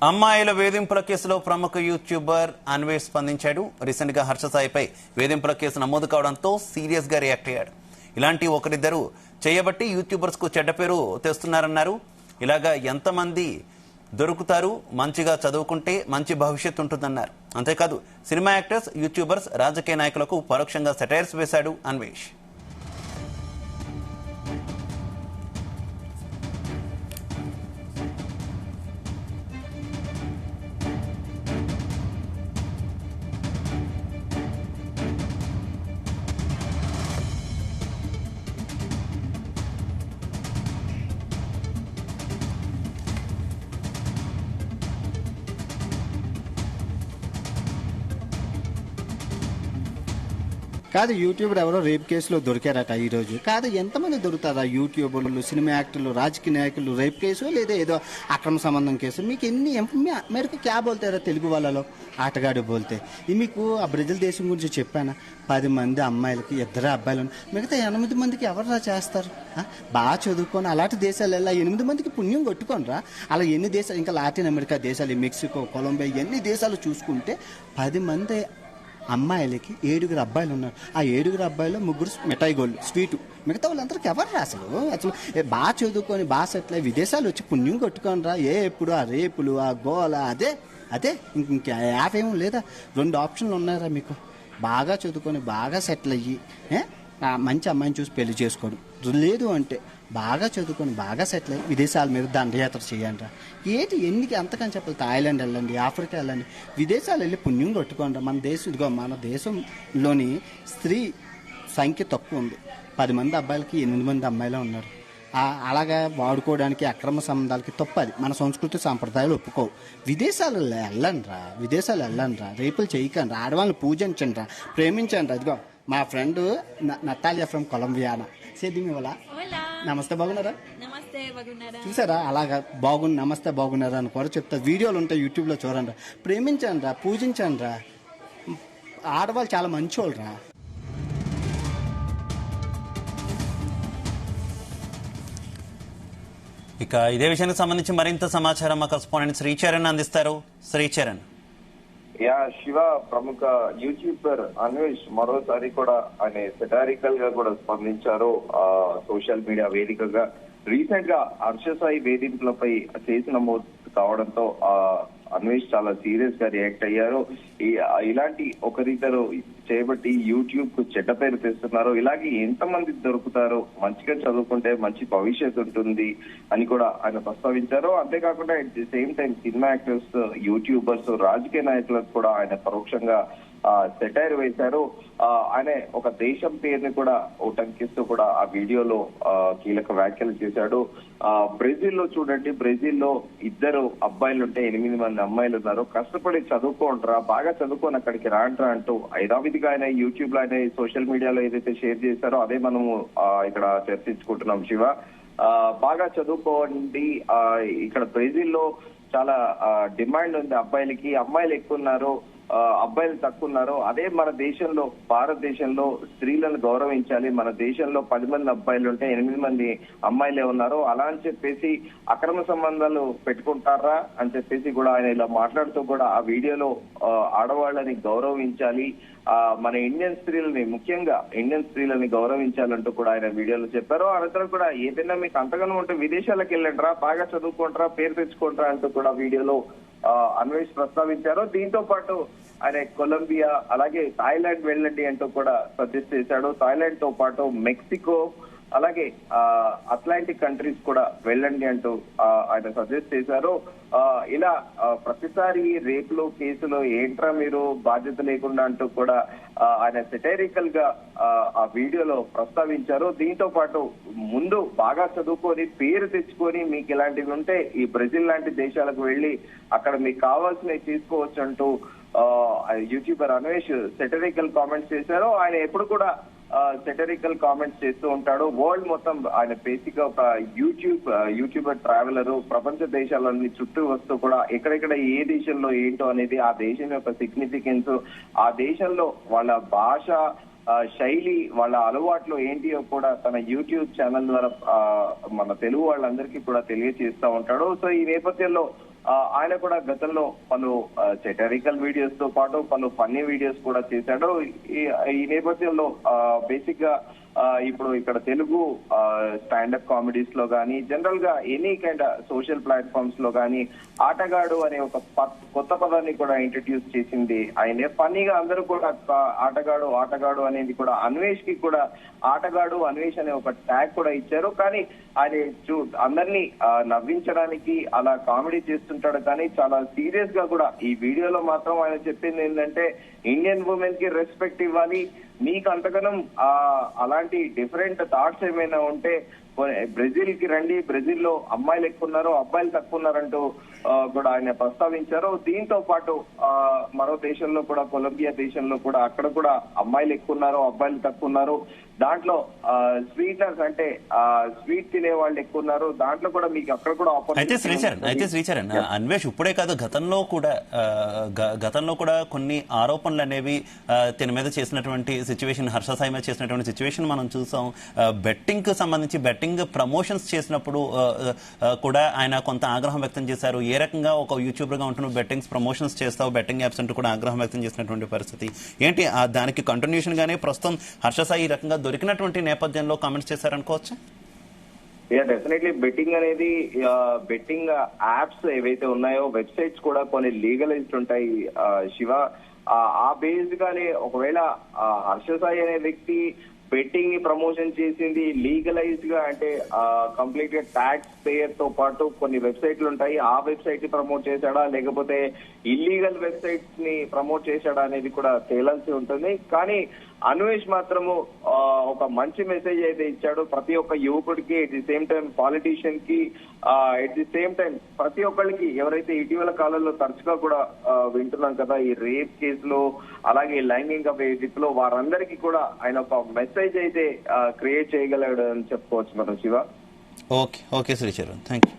అమ్మాయిల వేధింపుల కేసులో ప్రముఖ యూట్యూబర్ అన్వేష్ స్పందించాడు. రీసెంట్ గా హర్ష సాయిపై వేధింపుల కేసు నమోదు కావడంతో సీరియస్ గా రియాక్ట్ అయ్యాడు. ఇలాంటి ఒకరిద్దరు చేయబట్టి యూట్యూబర్స్ కు చెడ్డ పేరు తెస్తున్నారన్నారు. ఇలాగా ఎంతమంది దొరుకుతారు, మంచిగా చదువుకుంటే మంచి భవిష్యత్తు ఉంటుందన్నారు. అంతేకాదు సినిమా యాక్టర్స్, యూట్యూబర్స్, రాజకీయ నాయకులకు పరోక్షంగా సెటైర్స్ వేశాడు అన్వేష్. కాదు, యూట్యూబర్ ఎవరో రేప్ కేసులో దొరికారట ఈరోజు. కాదు, ఎంతమంది దొరుకుతారా యూట్యూబర్లు, సినిమా యాక్టర్లు, రాజకీయ నాయకులు? రేప్ కేసు లేదా ఏదో అక్రమ సంబంధం కేసు. మీకు ఎన్ని మేరకు క్యా బోల్తారా తెలుగు వాళ్ళలో ఆటగాడు బోల్తే. మీకు ఆ బ్రెజిల్ దేశం గురించి చెప్పానా? 10 మంది అమ్మాయిలకి 2 అబ్బాయిలు, మిగతా 8 మందికి ఎవరు చేస్తారు? బాగా చదువుకొని అలాంటి దేశాలు 8 మందికి పుణ్యం కొట్టుకోనరా. అలా ఎన్ని దేశాలు, ఇంకా లాటిన్ అమెరికా దేశాలు, మెక్సికో, కొలంబియా, ఎన్ని దేశాలు చూసుకుంటే 10 మంది అమ్మాయిలకి 7 అబ్బాయిలు ఉన్నారు. ఆ 7 అబ్బాయిలు 3 మిఠాయి గోళ్ళు, స్వీటు. మిగతా వాళ్ళందరికీ ఎవరు అసలు బాగా చదువుకొని బాగా సెటిల్ అయ్యి విదేశాలు వచ్చి పుణ్యం కొట్టుకొని రా. ఎప్పుడు ఆ రేపులు, ఆ గోల, అదే ఇంక యాప్ ఏమో లేదా? 2 ఆప్షన్లు ఉన్నారా మీకు. బాగా చదువుకొని బాగా సెటిల్ అయ్యి మంచి అమ్మాయిని చూసి పెళ్లి చేసుకోవడం, లేదు అంటే బాగా చదువుకొని బాగా సెటిల్ అయ్యి విదేశాల మీద దండయాత్ర చేయండి. ఎన్నికి అంతకని చెప్పాలి. థాయిలాండ్ వెళ్ళండి, ఆఫ్రికా వెళ్ళండి, విదేశాలు వెళ్ళి పుణ్యం కొట్టుకోండి. మన దేశంలోని స్త్రీ సంఖ్య తక్కువ ఉంది. 10 మంది అబ్బాయిలకి 8 మంది అమ్మాయిలు ఉన్నారు. అలాగా వాడుకోవడానికి అక్రమ సంబంధాలకి తప్పది. మన సంస్కృతి సాంప్రదాయాలు ఒప్పుకోవు. విదేశాలు వెళ్ళండి రా, రేపులు చేయకండి, ఆడవాళ్ళని పూజించండి రా, ప్రేమించండి రా. ఇదిగో మా ఫ్రెండ్ నతాలియా ఫ్రమ్ కొలంబియానా. నమస్తే, బాగున్నారా? చూసారా, అలాగా నమస్తే బాగున్నారా అని కూడా చెప్తా. వీడియోలు ఉంటాయి యూట్యూబ్లో, చూడండి. ప్రేమించండి రా, పూజించండి రా. ఆడవాళ్ళు చాలా మంచోళ్ళు రా. ఇక ఇదే విషయానికి సంబంధించి మరింత సమాచారం మా కరెస్పాండెంట్ శ్రీచరణ్ అందిస్తారు. శ్రీచరణ్. శివ, ప్రముఖ యూట్యూబర్ అన్వేష్ మరోసారి కూడా ఆయన సెటారికల్ గా కూడా స్పందించారు సోషల్ మీడియా వేదికగా. రీసెంట్ గా హర్ష సాయి వేధింపులపై కేసు నమోదు కావడంతో అన్వేష్ చాలా సీరియస్ గా రియాక్ట్ అయ్యారు. ఇలాంటి ఒకరిద్దరు చేయబట్టి యూట్యూబ్ కు చెడ్డ పేరు తెస్తున్నారు. ఇలాగే ఎంతమంది దొరుకుతారో, మంచిగా చదువుకుంటే మంచి భవిష్యత్తు ఉంటుంది అని కూడా ఆయన ప్రస్తావించారు. అంతేకాకుండా at the same time cinema actors, YouTubers, రాజకీయ నాయకులకు కూడా ఆయన పరోక్షంగా సెటైర్ వేశారు. ఆయన ఒక దేశం పేరుని కూడా ఉటంకిస్తూ కూడా ఆ వీడియోలో కీలక వ్యాఖ్యలు చేశాడు. బ్రెజిల్లో చూడండి, బ్రెజిల్లో 2 అబ్బాయిలు ఉంటే 8 మంది అమ్మాయిలు ఉన్నారు. కష్టపడి చదువుకోండిరా, బాగా చదువుకొని అక్కడికి రాండ్రా అంటూ యథావిధిగా ఆయన యూట్యూబ్ లో, ఆయన సోషల్ మీడియాలో ఏదైతే షేర్ చేశారో అదే మనము ఇక్కడ చర్చించుకుంటున్నాం. శివ, బాగా చదువుకోండి. ఇక్కడ బ్రెజిల్లో చాలా డిమాండ్ ఉంది అబ్బాయిలకి. అమ్మాయిలు ఎక్కువ ఉన్నారు, అబ్బాయిలు తక్కువ ఉన్నారు. అదే మన దేశంలో, భారతదేశంలో స్త్రీలను గౌరవించాలి. మన దేశంలో 10 మంది అబ్బాయిలు ఉంటే 8 మంది అమ్మాయిలే ఉన్నారు. అలా అని చెప్పేసి అక్రమ సంబంధాలు పెట్టుకుంటారా అని చెప్పేసి కూడా ఆయన ఇలా మాట్లాడుతూ కూడా ఆ వీడియోలో ఆడవాళ్ళని గౌరవించాలి, మన ఇండియన్ స్త్రీలని, ముఖ్యంగా ఇండియన్ స్త్రీలని గౌరవించాలంటూ కూడా ఆయన వీడియోలో చెప్పారు. అనంతరం కూడా ఏదైనా మీకు అంతగానో ఉంటే విదేశాలకు వెళ్ళండిరా, బాగా చదువుకుంటారా, పేరు తెచ్చుకుంటారా అంటూ కూడా వీడియోలో అన్వేష్ ప్రస్తావించారు. దీంతో పాటు ఆయన కొలంబియా, అలాగే థాయిలాండ్ వెళ్ళండి అంటూ కూడా సజెస్ట్ చేశాడు. థాయిలాండ్ తో పాటు మెక్సికో, అలాగే అట్లాంటిక్ కంట్రీస్ కూడా వెళ్ళండి అంటూ ఆయన సజెస్ట్ చేశారు. ఇలా ప్రతిసారి రేపులు, కేసులు ఏంట్రా మీరు, బాధ్యత లేకుండా అంటూ కూడా ఆయన సెటైరికల్ గా ఆ వీడియోలో ప్రస్తావించారు. దీంతో పాటు ముందు బాగా చదువుకొని పేరు తెచ్చుకొని మీకు ఇలాంటివి ఉంటే ఈ బ్రెజిల్ లాంటి దేశాలకు వెళ్లి అక్కడ మీకు కావాల్సినవి తీసుకోవచ్చు అంటూ యూట్యూబర్ అన్వేష్ సెటరికల్ కామెంట్స్ చేశారు. ఆయన ఎప్పుడు కూడా సెటరికల్ కామెంట్స్ చేస్తూ ఉంటాడు. వరల్డ్ మొత్తం ఆయన బేసిక్ గా ఒక యూట్యూబర్ ట్రావెలర్. ప్రపంచ దేశాలన్నీ చుట్టూ వస్తూ కూడా ఎక్కడెక్కడ ఏ దేశంలో ఏంటో అనేది, ఆ దేశం యొక్క సిగ్నిఫికెన్స్, ఆ దేశంలో వాళ్ళ భాష, శైలి, వాళ్ళ అలవాట్లు ఏంటియో కూడా తన యూట్యూబ్ ఛానల్ ద్వారా మన తెలుగు వాళ్ళందరికీ కూడా తెలియజేస్తా ఉంటాడు. సో ఈ నేపథ్యంలో ఆయన కూడా గతంలో పలు సెటరికల్ వీడియోస్ తో పాటు పలు ఫన్నీ వీడియోస్ కూడా చేశాడు. ఈ నేపథ్యంలో బేసిక్ గా ఇప్పుడు ఇక్కడ తెలుగు స్టాండప్ కామెడీస్ లో గానీ, జనరల్ గా ఎనీ కైండ్ సోషల్ ప్లాట్ఫామ్స్ లో గానీ ఆటగాడు అనే ఒక కొత్త పదాన్ని కూడా ఇంట్రడ్యూస్ చేసింది ఆయనే. ఫన్నీగా అందరూ కూడా ఆటగాడు ఆటగాడు అనేది కూడా అన్వేష్ కి కూడా ఆటగాడు అన్వేష్ అనే ఒక ట్యాగ్ కూడా ఇచ్చారు. కానీ ఆయన అందరినీ నవ్వించడానికి అలా కామెడీ చేస్తుంటాడు, కానీ చాలా సీరియస్ గా కూడా ఈ వీడియోలో మాత్రం ఆయన చెప్పింది ఏంటంటే ఇండియన్ ఉమెన్ కి రెస్పెక్ట్ ఇవ్వాలి, మీకు అంతగానం అలాంటి డిఫరెంట్ థాట్స్ ఏమైనా ఉంటే బ్రెజిల్ కి రండి, బ్రెజిల్ లో అమ్మాయిలు ఎక్కువ ఉన్నారు, అబ్బాయిలు తక్కువ ఉన్నారంటూ కూడా ఆయన ప్రస్తావించారు. దీంతో పాటు మరో దేశంలో కూడా, కొలంబియా దేశంలో కూడా, అక్కడ కూడా అమ్మాయిలు ఎక్కువ ఉన్నారు, అబ్బాయిలు తక్కువ ఉన్నారు. దాంట్లో స్వీట్నర్స్ అంటే స్వీట్ తినే వాళ్ళు ఎక్కువ ఉన్నారు, దాంట్లో కూడా మీకు అక్కడ కూడా అయితే శ్రీచరణ్ అన్వేష్ ఇప్పుడే కాదు, గతంలో కూడా కొన్ని ఆరోపణలు అనేవి తన మీద చేసినటువంటి సిచ్యువేషన్, హర్ష సాయి మీద చేసినటువంటి సిచ్యువేషన్ మనం చూసాం. బెట్టింగ్ కు సంబంధించి బెట్టింగ్ ప్రమోషన్స్ చేసినప్పుడు కూడా ఆయన కొంత ఆగ్రహం వ్యక్తం చేశారు. ఏ రకంగా ఒక యూట్యూబర్ గా ఉంటున్నావు బెట్టింగ్స్ ప్రమోషన్స్ చేస్తావు, బెట్టింగ్ యాప్స్ అంటూ కూడా ఆగ్రహం వ్యక్తం చేసినటువంటి పరిస్థితి ఏంటి? దానికి కంటిన్యూషన్ గానే ప్రస్తుతం హర్ష సాయి ఈ రకంగా దొరికినటువంటి నేపథ్యంలో కామెంట్స్ చేశారనుకోవచ్చా? డెఫినెట్లీ బెట్టింగ్ అనేది, బెట్టింగ్ యాప్స్ ఏవైతే ఉన్నాయో వెబ్సైట్స్ కూడా కొన్ని లీగలైజ్డ్ ఉంటాయి శివ. ఆ బేస్డ్ గానే ఒకవేళ హర్ష సాయి అనే వ్యక్తి బెట్టింగ్ ని ప్రమోషన్ చేసింది లీగలైజ్డ్ గా అంటే కంప్లీట్ గా ట్యాక్స్ పేయర్ తో పాటు కొన్ని వెబ్సైట్లు ఉంటాయి, ఆ వెబ్సైట్ ని ప్రమోట్ చేశాడా లేకపోతే ఇల్లీగల్ వెబ్సైట్స్ ని ప్రమోట్ చేశాడా అనేది కూడా తేలాల్సి ఉంటుంది. కానీ అన్వేష్ మాత్రము ఒక మంచి మెసేజ్ అయితే ఇచ్చాడు ప్రతి ఒక్క యువకుడికి, at the same time politician కి, ఎట్ ది సేమ్ టైం ప్రతి ఒక్కరికి ఎవరైతే ఇటీవల కాలంలో తరచుగా కూడా వింటున్నాం కదా ఈ రేప్ కేసులో, అలాగే లైంగిక వేధింపులో, వారందరికీ కూడా ఆయన ఒక మెసేజ్ అయితే క్రియేట్ చేయగలడు అని చెప్పుకోవచ్చు మనం Shiva. Okay Sricharan, thank you.